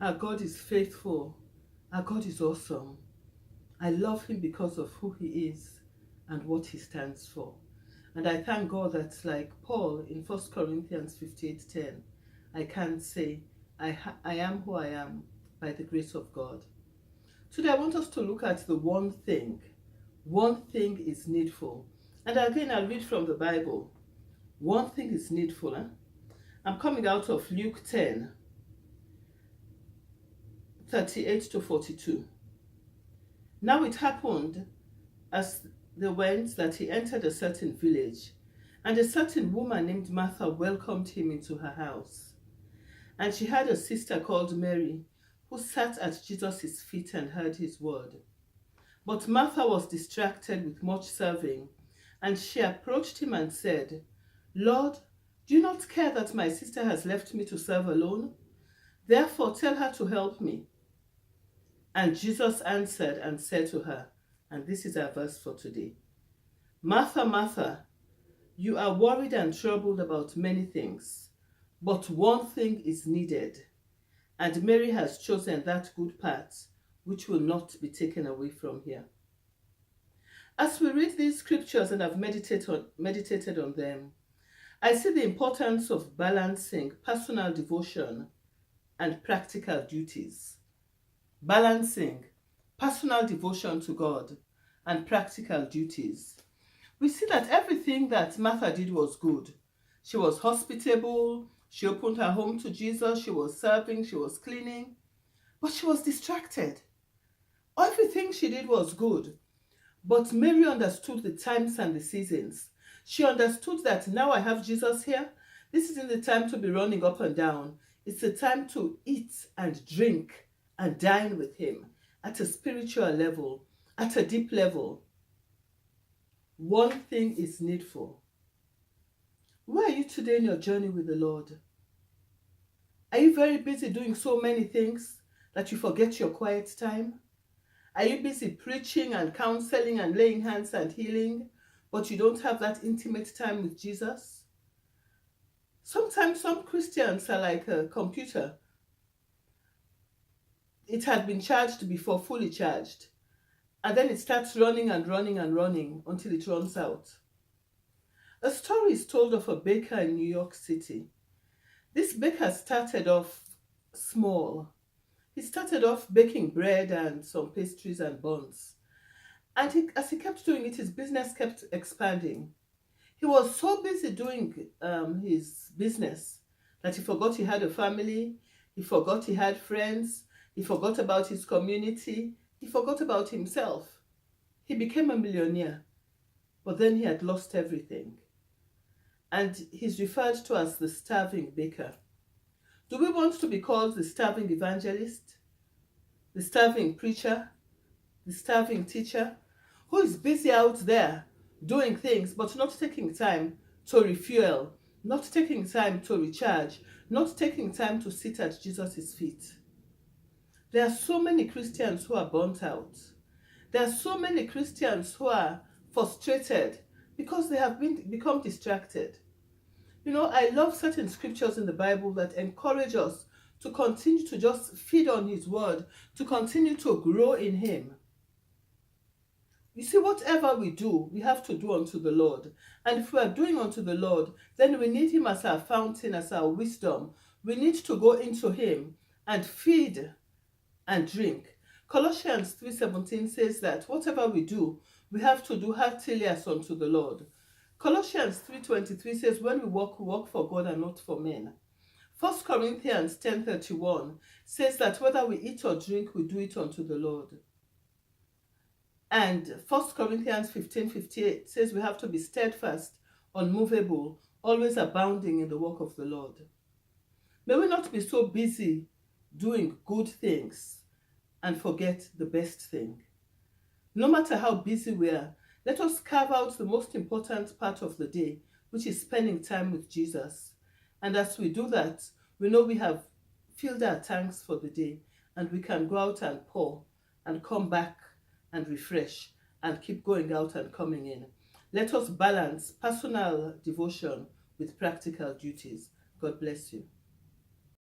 Our God is faithful. Our God is awesome. I love him because of who he is and what he stands for. And I thank God that, like Paul in 1 Corinthians 58:10, I can say, I am who I am by the grace of God. Today I want us to look at the one thing. One thing is needful. And again, I'll read from the Bible. One thing is needful. I'm coming out of Luke 10:38-42. Now it happened as they went that he entered a certain village, and a certain woman named Martha welcomed him into her house. And she had a sister called Mary, who sat at Jesus' feet and heard his word. But Martha was distracted with much serving, and she approached him and said, Lord, do you not care that my sister has left me to serve alone? Therefore tell her to help me. And Jesus answered and said to her, and this is our verse for today, Martha, Martha, you are worried and troubled about many things, but one thing is needed, and Mary has chosen that good part, which will not be taken away from her. As we read these scriptures and have meditated on them, I see the importance of balancing personal devotion and practical duties. Balancing personal devotion to God and practical duties. We see that everything that Martha did was good. She was hospitable, she opened her home to Jesus, she was serving, she was cleaning, but she was distracted. Everything she did was good, but Mary understood the times and the seasons. She understood that now I have Jesus here. This isn't the time to be running up and down. It's the time to eat and drink and dine with him at a spiritual level, at a deep level. One thing is needful. Where are you today in your journey with the Lord? Are you very busy doing so many things that you forget your quiet time? Are you busy preaching and counseling and laying hands and healing, but you don't have that intimate time with Jesus? Sometimes some Christians are like a computer. It had been charged before, fully charged, and then it starts running and running and running until it runs out. A story is told of a baker in New York City. This baker started off small. He started off baking bread and some pastries and buns. And as he kept doing it, his business kept expanding. He was so busy doing his business that he forgot he had a family, he forgot he had friends, he forgot about his community, he forgot about himself. He became a millionaire, but then he had lost everything. And he's referred to as the starving baker. Do we want to be called the starving evangelist, the starving preacher, the starving teacher, who is busy out there doing things but not taking time to refuel, not taking time to recharge, not taking time to sit at Jesus' feet? There are so many Christians who are burnt out. There are so many Christians who are frustrated because they have become distracted. You know, I love certain scriptures in the Bible that encourage us to continue to just feed on his word, to continue to grow in him. You see, whatever we do, we have to do unto the Lord. And if we are doing unto the Lord, then we need him as our fountain, as our wisdom. We need to go into him and feed and drink. Colossians 3:17 says that whatever we do, we have to do heartily as unto the Lord. Colossians 3:23 says, when we walk for God and not for men. 1 Corinthians 10:31 says that whether we eat or drink, we do it unto the Lord. And 1 Corinthians 15:58 says we have to be steadfast, unmovable, always abounding in the work of the Lord. May we not be so busy doing good things and forget the best thing. No matter how busy we are, let us carve out the most important part of the day, which is spending time with Jesus. And as we do that, we know we have filled our tanks for the day, and we can go out and pour and come back and refresh and keep going out and coming in. Let us balance personal devotion with practical duties. God bless you.